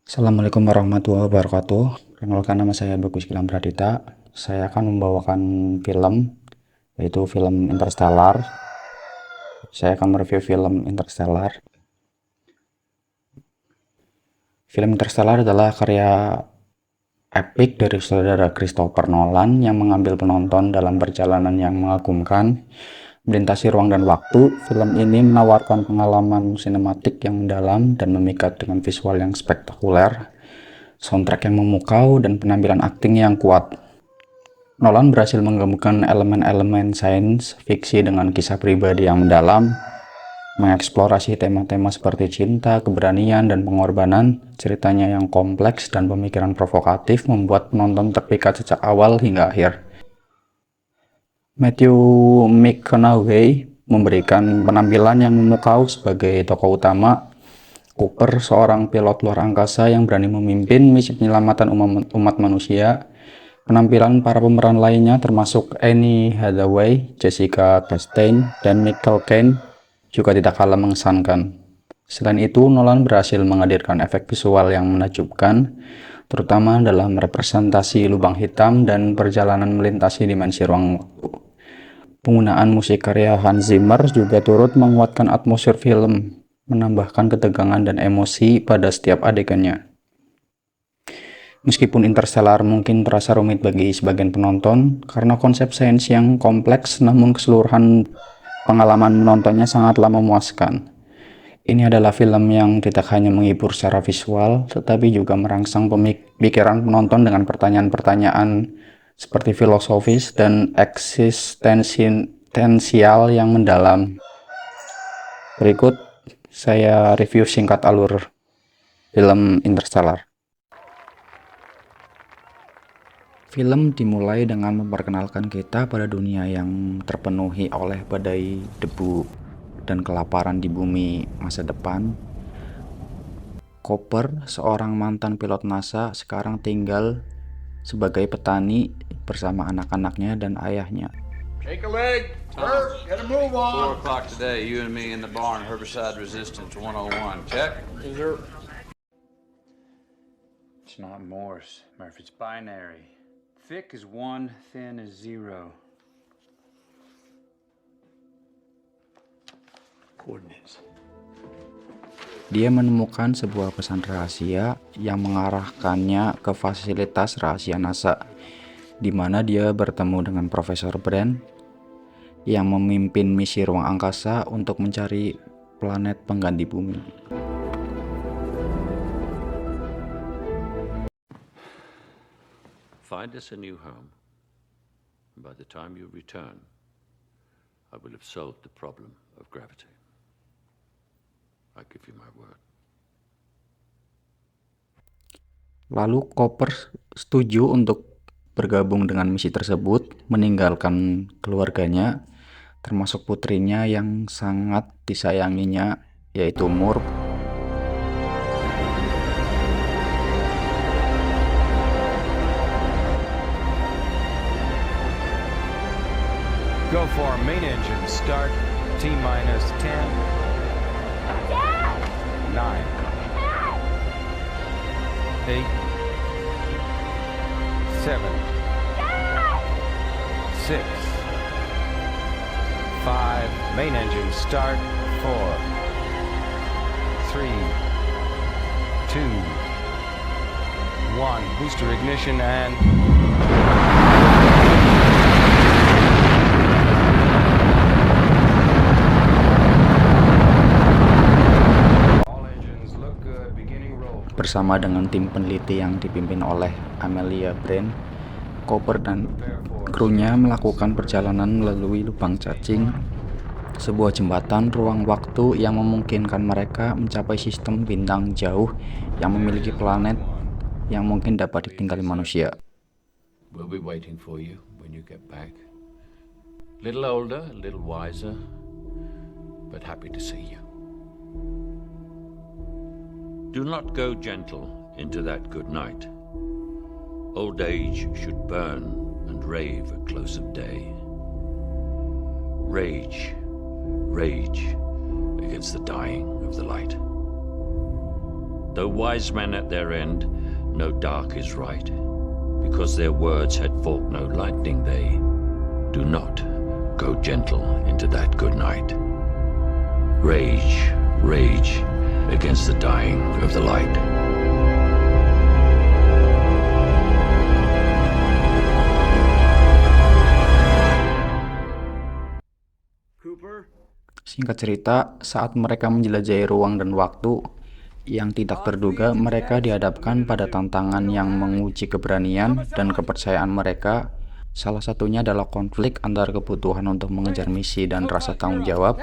Assalamualaikum warahmatullahi wabarakatuh. Perkenalkan, nama saya Bagus Gilang Pradita. Saya akan membawakan film, yaitu film Interstellar. Saya akan mereview film Interstellar. Film Interstellar adalah karya epik dari saudara Christopher Nolan yang mengambil penonton dalam perjalanan yang mengagumkan, melintasi ruang dan waktu. Film ini menawarkan pengalaman sinematik yang mendalam dan memikat dengan visual yang spektakuler, soundtrack yang memukau, dan penampilan akting yang kuat. Nolan berhasil menggabungkan elemen-elemen sains fiksi dengan kisah pribadi yang mendalam, mengeksplorasi tema-tema seperti cinta, keberanian, dan pengorbanan. Ceritanya yang kompleks dan pemikiran provokatif membuat penonton terpikat sejak awal hingga akhir. Matthew McConaughey memberikan penampilan yang memukau sebagai tokoh utama. Cooper, seorang pilot luar angkasa yang berani memimpin misi penyelamatan umat manusia. Penampilan para pemeran lainnya termasuk Anne Hathaway, Jessica Chastain, dan Michael Caine juga tidak kalah mengesankan. Selain itu, Nolan berhasil menghadirkan efek visual yang menakjubkan, terutama dalam representasi lubang hitam dan perjalanan melintasi dimensi ruang waktu. Penggunaan musik karya Hans Zimmer juga turut menguatkan atmosfer film, menambahkan ketegangan dan emosi pada setiap adegannya. Meskipun Interstellar mungkin terasa rumit bagi sebagian penonton karena konsep sains yang kompleks, namun keseluruhan pengalaman menontonnya sangatlah memuaskan. Ini adalah film yang tidak hanya menghibur secara visual, tetapi juga merangsang pemikiran penonton dengan pertanyaan-pertanyaan seperti filosofis dan eksistensial yang mendalam. Berikut saya review singkat alur film Interstellar. Film dimulai dengan memperkenalkan kita pada dunia yang terpenuhi oleh badai debu dan kelaparan di bumi masa depan. Cooper, seorang mantan pilot NASA, sekarang tinggal sebagai petani bersama anak-anaknya dan ayahnya. Take a leg. Bert, get a move on. 4 o'clock today, you and me in the barn, herbicide resistance 101. Check? Is there... It's not Morse, Murphy, it's binary. Thick is 1, thin is 0. Coordinates. Dia menemukan sebuah pesan rahasia yang mengarahkannya ke fasilitas rahasia NASA, di mana dia bertemu dengan Profesor Brand yang memimpin misi ruang angkasa untuk mencari planet pengganti bumi. Find us a new home, and by the time you return, I will have solved the problem of gravity. I give you my word. Lalu Cooper setuju untuk bergabung dengan misi tersebut, meninggalkan keluarganya, termasuk putrinya yang sangat disayanginya, yaitu Murph. Go for main engine start. T-minus 10. 9. 8. 7. 6. 5. Main engine start. 4. 3. 2. 1. Booster ignition and... Bersama dengan tim peneliti yang dipimpin oleh Amelia Brand, Cooper dan krunya melakukan perjalanan melalui lubang cacing, sebuah jembatan ruang waktu yang memungkinkan mereka mencapai sistem bintang jauh yang memiliki planet yang mungkin dapat ditinggali manusia. We'll be waiting for you when you get back. Little older, a little wiser, but happy to see you. Do not go gentle into that good night. Old age should burn and rave at close of day. Rage, rage against the dying of the light. Though wise men at their end know dark is right, because their words had forked no lightning, they do not go gentle into that good night. Rage, rage against the dying of the light. Singkat cerita, saat mereka menjelajahi ruang dan waktu yang tidak terduga, mereka dihadapkan pada tantangan yang menguji keberanian dan kepercayaan mereka. Salah satunya adalah konflik antara kebutuhan untuk mengejar misi dan rasa tanggung jawab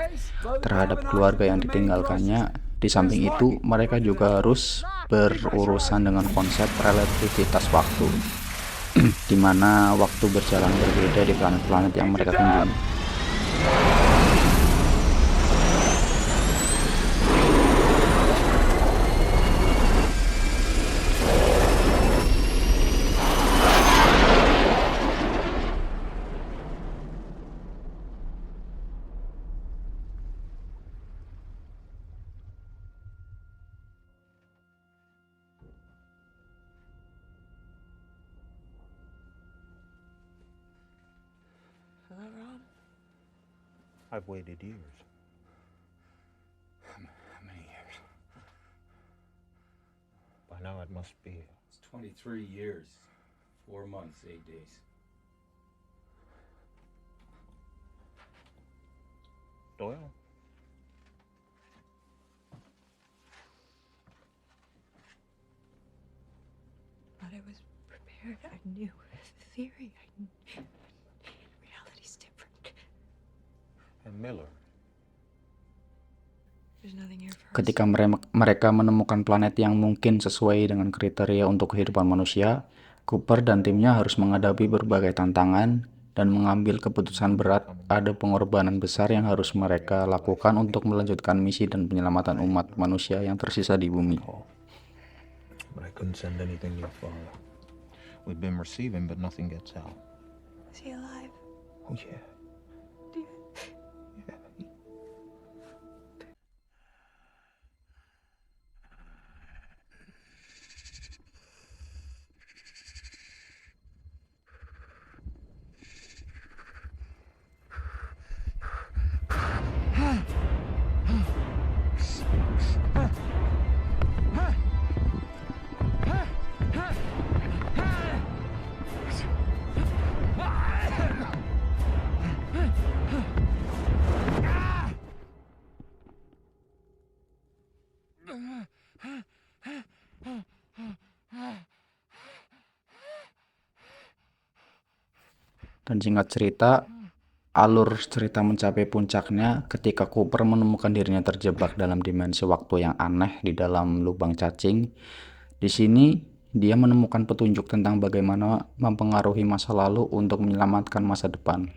terhadap keluarga yang ditinggalkannya. Di samping itu, mereka juga harus berurusan dengan konsep relativitas waktu, di mana waktu berjalan berbeda di planet-planet yang mereka kunjungi. I've waited years. How many years? By now it must be. It's 23 years, 4 months, 8 days. Doyle? But I was prepared. I knew the theory. Reality's different. And Miller? There's nothing here for us. Ketika mereka menemukan planet yang mungkin sesuai dengan kriteria untuk kehidupan manusia, Cooper dan timnya harus menghadapi berbagai tantangan dan mengambil keputusan berat. Ada pengorbanan besar yang harus mereka lakukan untuk melanjutkan misi dan penyelamatan umat manusia yang tersisa di bumi. But I couldn't send anything to your father. We've been receiving, but nothing gets out. Is he alive? Oh, yeah. Dan singkat cerita, alur cerita mencapai puncaknya ketika Cooper menemukan dirinya terjebak dalam dimensi waktu yang aneh di dalam lubang cacing. Di sini, dia menemukan petunjuk tentang bagaimana mempengaruhi masa lalu untuk menyelamatkan masa depan.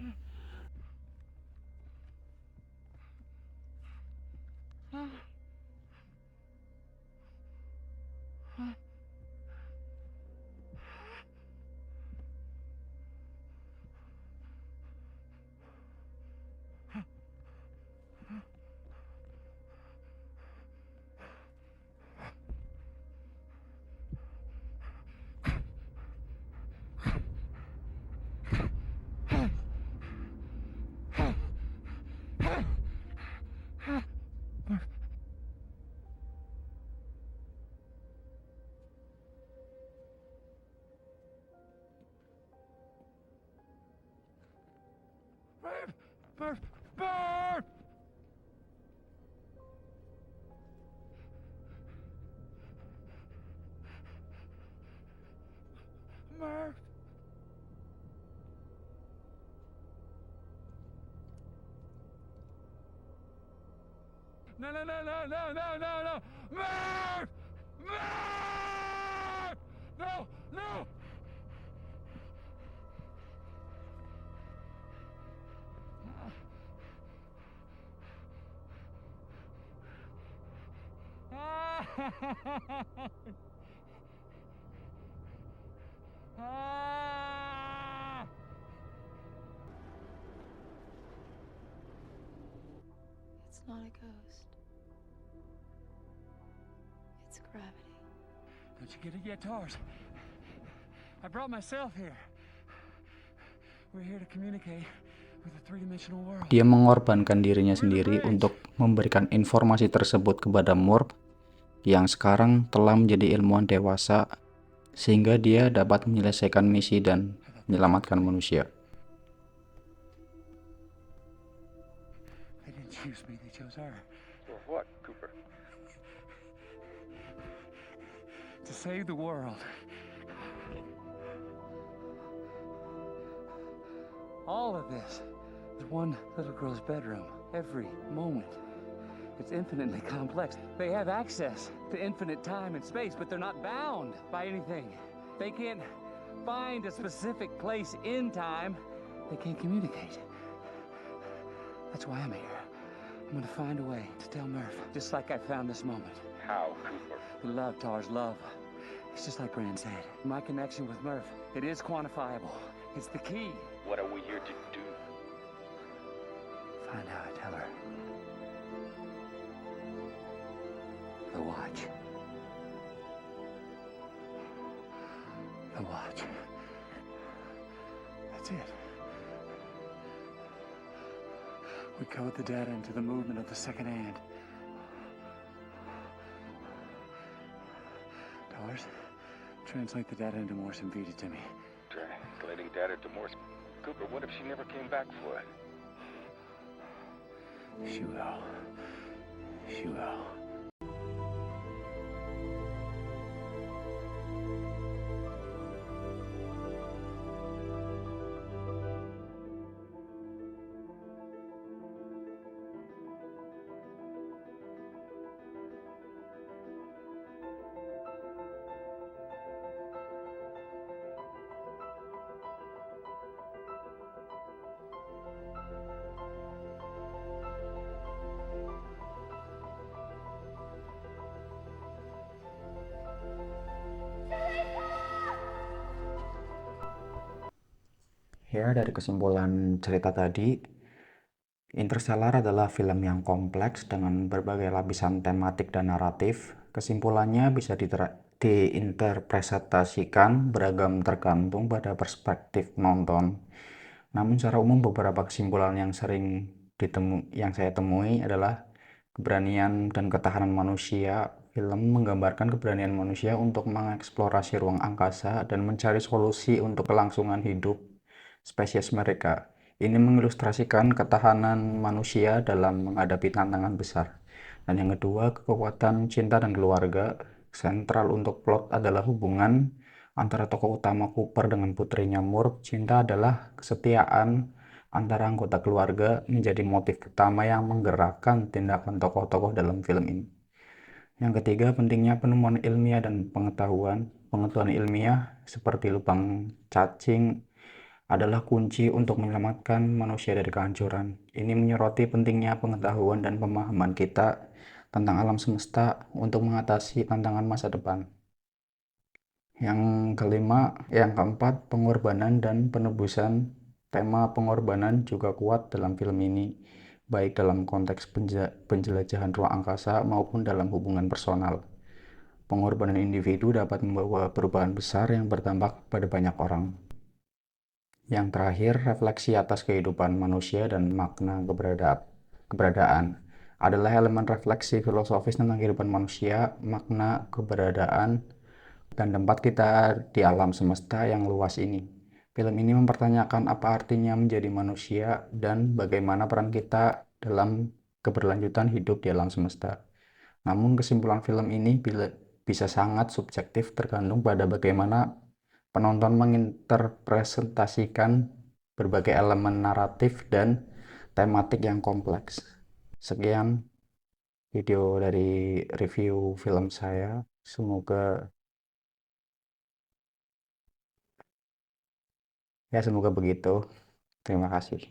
No, no, no, no, no, no, no, no! Murph! Murph! No, no! It's not a ghost. It's gravity. Don't you get it yet, Tars? I brought myself here. We're here to communicate with a three-dimensional world. Dia mengorbankan dirinya sendiri untuk memberikan informasi tersebut kepada Murph yang sekarang telah menjadi ilmuwan dewasa sehingga dia dapat menyelesaikan misi dan menyelamatkan manusia. They didn't choose me, they chose her. For what, Cooper? To save the world. All of this. The one little girl's bedroom. Every moment. It's infinitely complex. They have access to infinite time and space, but they're not bound by anything. They can't find a specific place in time. They can't communicate. That's why I'm here. I'm gonna find a way to tell Murph, just like I found this moment. How, Cooper? Love, Tars, love. It's just like Brand said. My connection with Murph, it is quantifiable. It's the key. What are we here to do? Find how I tell her. The watch. The watch. That's it. We code the data into the movement of the second hand. Tars, translate the data into Morse and feed it to me. Translating data to Morse. Cooper, what if she never came back for it? She will. She will. Ya, dari kesimpulan cerita tadi, Interstellar adalah film yang kompleks dengan berbagai lapisan tematik dan naratif. Kesimpulannya bisa diinterpretasikan beragam tergantung pada perspektif penonton. Namun secara umum beberapa kesimpulan yang saya temui adalah keberanian dan ketahanan manusia. Film menggambarkan keberanian manusia untuk mengeksplorasi ruang angkasa dan mencari solusi untuk kelangsungan hidup spesies mereka. Ini mengilustrasikan ketahanan manusia dalam menghadapi tantangan besar. Dan yang kedua, kekuatan cinta dan keluarga. Sentral untuk plot adalah hubungan antara tokoh utama Cooper dengan putrinya Murph. Cinta adalah kesetiaan antara anggota keluarga menjadi motif utama yang menggerakkan tindakan tokoh-tokoh dalam film ini. Yang ketiga, pentingnya penemuan ilmiah dan pengetahuan. Pengetahuan ilmiah seperti lubang cacing adalah kunci untuk menyelamatkan manusia dari kehancuran. Ini menyoroti pentingnya pengetahuan dan pemahaman kita tentang alam semesta untuk mengatasi tantangan masa depan. Yang keempat, pengorbanan dan penebusan. Tema pengorbanan juga kuat dalam film ini, baik dalam konteks penjelajahan ruang angkasa maupun dalam hubungan personal. Pengorbanan individu dapat membawa perubahan besar yang berdampak pada banyak orang. Yang terakhir, refleksi atas kehidupan manusia dan makna keberadaan adalah elemen refleksi filosofis tentang kehidupan manusia, makna keberadaan, dan tempat kita di alam semesta yang luas ini. Film ini mempertanyakan apa artinya menjadi manusia dan bagaimana peran kita dalam keberlanjutan hidup di alam semesta. Namun kesimpulan film ini bisa sangat subjektif tergantung pada bagaimana penonton menginterpretasikan berbagai elemen naratif dan tematik yang kompleks. Sekian video dari review film saya. Semoga begitu. Terima kasih.